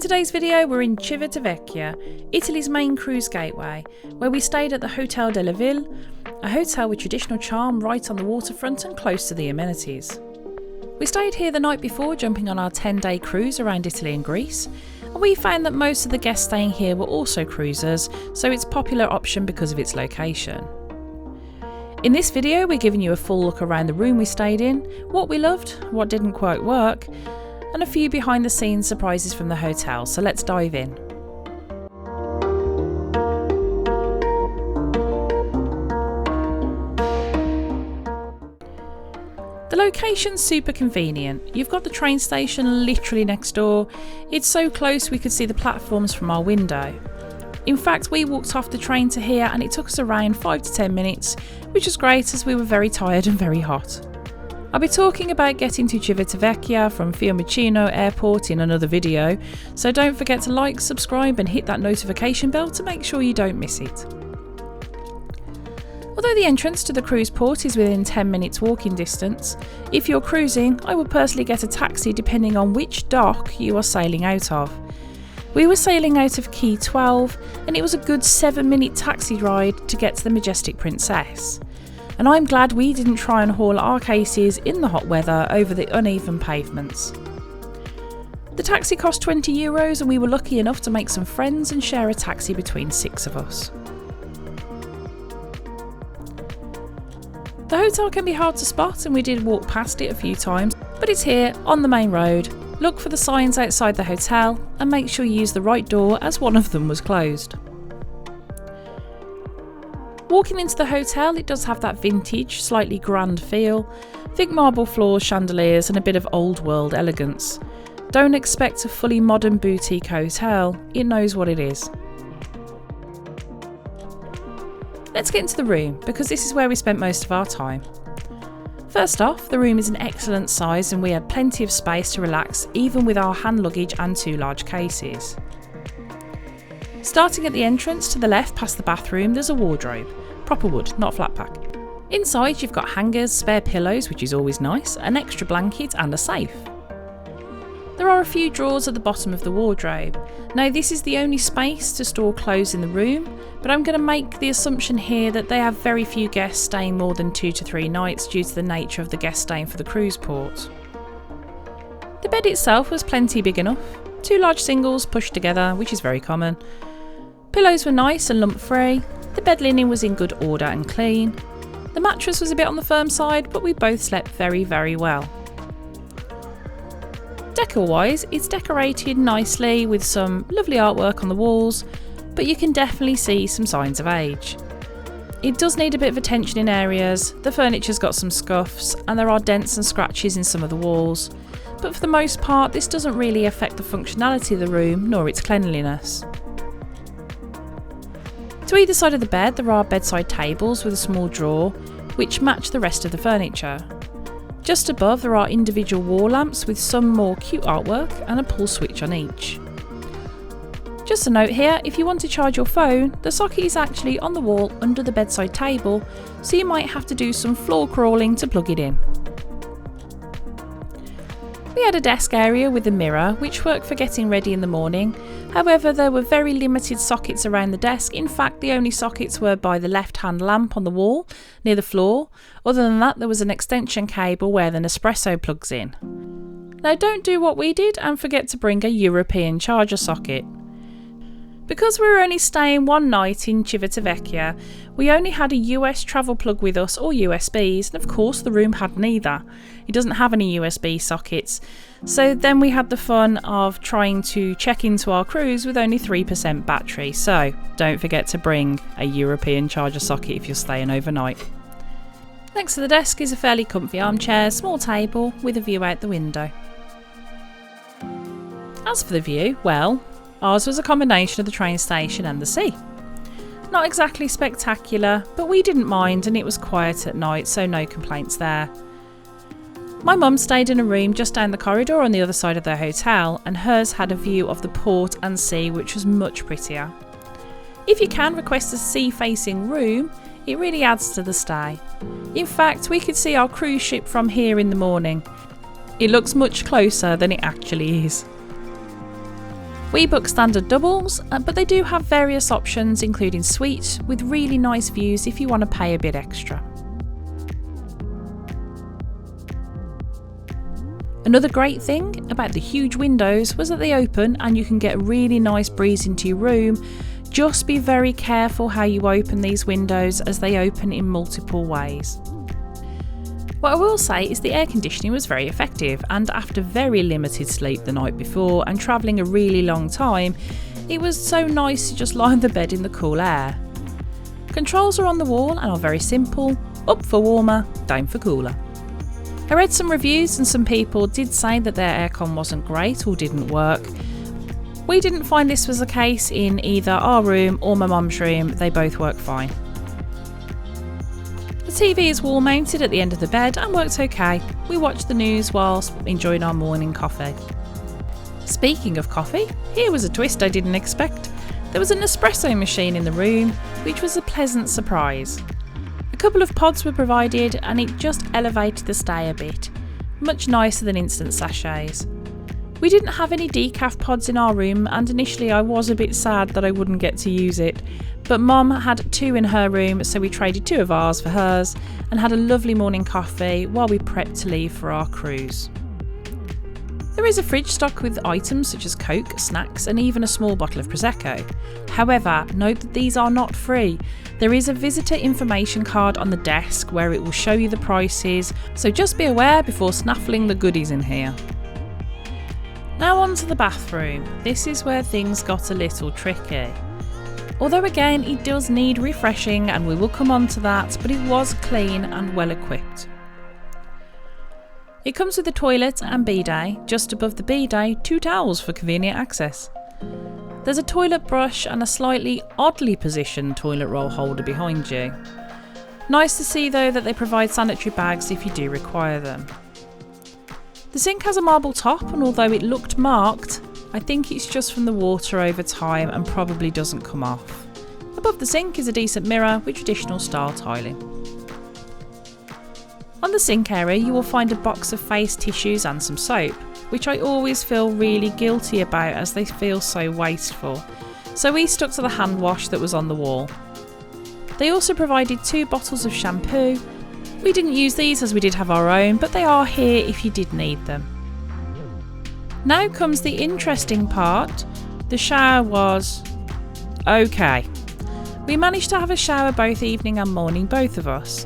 today's video we're in Civitavecchia, Italy's main cruise gateway, where we stayed at the Hotel della Ville, a hotel with traditional charm right on the waterfront and close to the amenities. We stayed here the night before jumping on our 10-day cruise around Italy and Greece, and we found that most of the guests staying here were also cruisers, so it's a popular option because of its location. In this video we're giving you a full look around the room we stayed in, what we loved, what didn't quite work, and a few behind the scenes surprises from the hotel, so let's dive in. The location's super convenient. You've got the train station literally next door. It's so close we could see the platforms from our window. In fact, we walked off the train to here and it took us around 5 to 10 minutes, which was great as we were very tired and very hot. I'll be talking about getting to Civitavecchia from Fiumicino Airport in another video, so don't forget to like, subscribe and hit that notification bell to make sure you don't miss it. Although the entrance to the cruise port is within 10 minutes walking distance, if you're cruising, I would personally get a taxi depending on which dock you are sailing out of. We were sailing out of Quay 12 and it was a good 7-minute taxi ride to get to the Majestic Princess. And I'm glad we didn't try and haul our cases in the hot weather over the uneven pavements. The taxi cost €20 and we were lucky enough to make some friends and share a taxi between 6 of us. The hotel can be hard to spot and we did walk past it a few times, but it's here on the main road. Look for the signs outside the hotel and make sure you use the right door as one of them was closed. Walking into the hotel, it does have that vintage, slightly grand feel. Thick marble floors, chandeliers and a bit of old world elegance. Don't expect a fully modern boutique hotel, it knows what it is. Let's get into the room, because this is where we spent most of our time. First off, the room is an excellent size and we had plenty of space to relax even with our hand luggage and 2 large cases. Starting at the entrance to the left past the bathroom, there's a wardrobe. Proper wood, not flat pack. Inside you've got hangers, spare pillows, which is always nice, an extra blanket and a safe. There are a few drawers at the bottom of the wardrobe. Now this is the only space to store clothes in the room, but I'm going to make the assumption here that they have very few guests staying more than 2 to 3 nights due to the nature of the guests staying for the cruise port. The bed itself was plenty big enough. 2 large singles pushed together, which is very common. Pillows were nice and lump free. The bed linen was in good order and clean. The mattress was a bit on the firm side, but we both slept very, very well. Decor-wise, it's decorated nicely with some lovely artwork on the walls, but you can definitely see some signs of age. It does need a bit of attention in areas, the furniture's got some scuffs, and there are dents and scratches in some of the walls, but for the most part this doesn't really affect the functionality of the room nor its cleanliness. To either side of the bed there are bedside tables with a small drawer, which match the rest of the furniture. Just above there are individual wall lamps with some more cute artwork and a pull switch on each. Just a note here, if you want to charge your phone, the socket is actually on the wall under the bedside table, so you might have to do some floor crawling to plug it in. We had a desk area with a mirror, which worked for getting ready in the morning. However, there were very limited sockets around the desk. In fact, the only sockets were by the left-hand lamp on the wall, near the floor. Other than that, there was an extension cable where the Nespresso plugs in. Now don't do what we did and forget to bring a European charger socket. Because we were only staying 1 night in Civitavecchia, we only had a US travel plug with us or USBs, and of course the room had neither. It doesn't have any USB sockets, so then we had the fun of trying to check into our cruise with only 3% battery, so don't forget to bring a European charger socket if you're staying overnight. Next to the desk is a fairly comfy armchair, small table with a view out the window. As for the view, well, ours was a combination of the train station and the sea. Not exactly spectacular, but we didn't mind and it was quiet at night, so no complaints there. My mum stayed in a room just down the corridor on the other side of the hotel, and hers had a view of the port and sea, which was much prettier. If you can request a sea-facing room, it really adds to the stay. In fact, we could see our cruise ship from here in the morning. It looks much closer than it actually is. We booked standard doubles, but they do have various options including suite with really nice views if you want to pay a bit extra. Another great thing about the huge windows was that they open and you can get a really nice breeze into your room. Just be very careful how you open these windows as they open in multiple ways. What I will say is the air conditioning was very effective, and after very limited sleep the night before and travelling a really long time, it was so nice to just lie on the bed in the cool air. Controls are on the wall and are very simple: up for warmer, down for cooler. I read some reviews and some people did say that their aircon wasn't great or didn't work. We didn't find this was the case in either our room or my mum's room, they both work fine. The TV is wall mounted at the end of the bed and worked okay. We watched the news whilst enjoying our morning coffee. Speaking of coffee, here was a twist I didn't expect. There was a Nespresso machine in the room, which was a pleasant surprise. A couple of pods were provided and it just elevated the stay a bit. Much nicer than instant sachets. We didn't have any decaf pods in our room, and initially I was a bit sad that I wouldn't get to use it, but Mum had 2 in her room, so we traded 2 of ours for hers and had a lovely morning coffee while we prepped to leave for our cruise. There is a fridge stocked with items such as Coke, snacks and even a small bottle of Prosecco. However, note that these are not free. There is a visitor information card on the desk where it will show you the prices, so just be aware before snaffling the goodies in here. Now on to the bathroom. This is where things got a little tricky. Although again it does need refreshing and we will come on to that, but it was clean and well equipped. It comes with a toilet and bidet. Just above the bidet, 2 towels for convenient access. There's a toilet brush and a slightly oddly positioned toilet roll holder behind you. Nice to see though that they provide sanitary bags if you do require them. The sink has a marble top, and although it looked marked, I think it's just from the water over time and probably doesn't come off. Above the sink is a decent mirror with traditional style tiling. On the sink area you will find a box of face tissues and some soap, which I always feel really guilty about as they feel so wasteful, so we stuck to the hand wash that was on the wall. They also provided 2 bottles of shampoo. We didn't use these as we did have our own, but they are here if you did need them. Now comes the interesting part. The shower was okay. We managed to have a shower both evening and morning, both of us,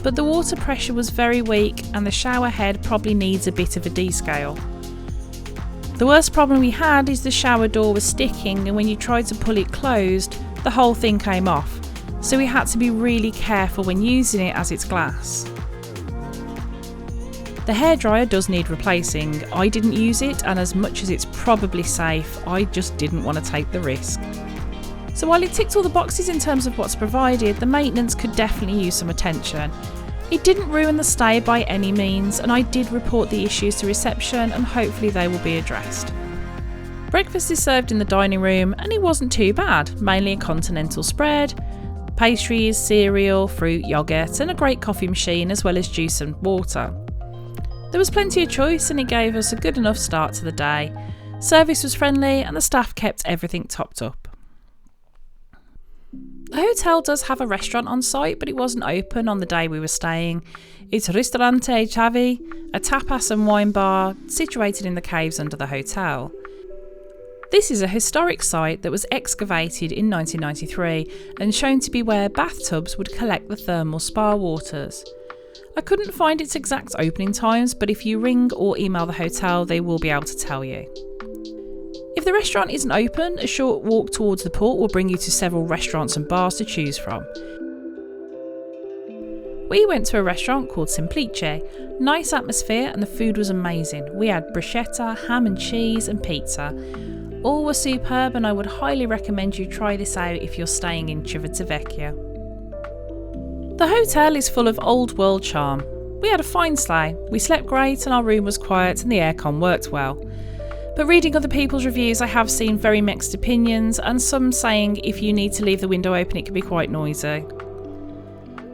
but the water pressure was very weak and the shower head probably needs a bit of a descale. The worst problem we had is the shower door was sticking, and when you tried to pull it closed, the whole thing came off. So we had to be really careful when using it as it's glass. The hairdryer does need replacing. I didn't use it, and as much as it's probably safe, I just didn't want to take the risk. So while it ticked all the boxes in terms of what's provided, the maintenance could definitely use some attention. It didn't ruin the stay by any means, and I did report the issues to reception and hopefully they will be addressed. Breakfast is served in the dining room and it wasn't too bad, mainly a continental spread, pastries, cereal, fruit, yoghurt and a great coffee machine as well as juice and water. There was plenty of choice and it gave us a good enough start to the day. Service was friendly and the staff kept everything topped up. The hotel does have a restaurant on site, but it wasn't open on the day we were staying. It's Ristorante Chavi, a tapas and wine bar situated in the caves under the hotel. This is a historic site that was excavated in 1993 and shown to be where bathtubs would collect the thermal spa waters. I couldn't find its exact opening times, but if you ring or email the hotel, they will be able to tell you. If the restaurant isn't open, a short walk towards the port will bring you to several restaurants and bars to choose from. We went to a restaurant called Simplice. Nice atmosphere and the food was amazing. We had bruschetta, ham and cheese and pizza. All were superb and I would highly recommend you try this out if you're staying in Civitavecchia. The hotel is full of old world charm. We had a fine stay. We slept great and our room was quiet and the aircon worked well. But reading other people's reviews, I have seen very mixed opinions and some saying if you need to leave the window open it can be quite noisy.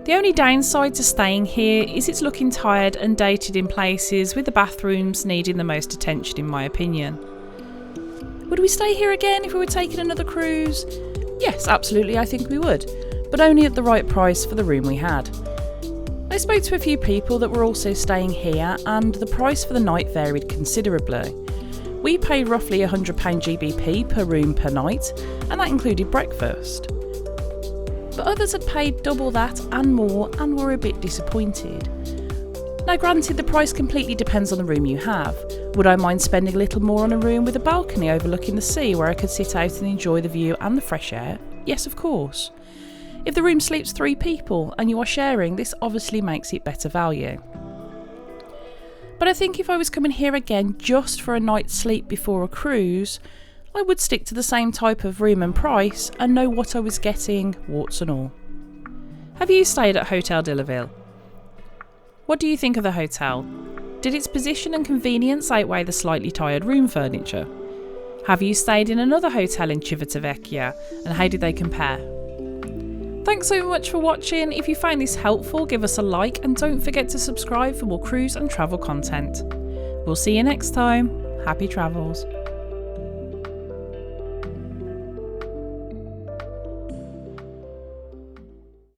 The only downside to staying here is it's looking tired and dated in places, with the bathrooms needing the most attention in my opinion. Would we stay here again if we were taking another cruise? Yes, absolutely, I think we would, but only at the right price for the room we had. I spoke to a few people that were also staying here, and the price for the night varied considerably. We paid roughly £100 GBP per room per night, and that included breakfast. But others had paid double that and more and were a bit disappointed. Now granted, the price completely depends on the room you have. Would I mind spending a little more on a room with a balcony overlooking the sea where I could sit out and enjoy the view and the fresh air? Yes, of course. If the room sleeps 3 people and you are sharing, this obviously makes it better value. But I think if I was coming here again just for a night's sleep before a cruise, I would stick to the same type of room and price and know what I was getting, warts and all. Have you stayed at Hotel de Ville? What do you think of the hotel? Did its position and convenience outweigh the slightly tired room furniture? Have you stayed in another hotel in Civitavecchia, and how did they compare? Thanks so much for watching. If you find this helpful, give us a like and don't forget to subscribe for more cruise and travel content. We'll see you next time. Happy travels.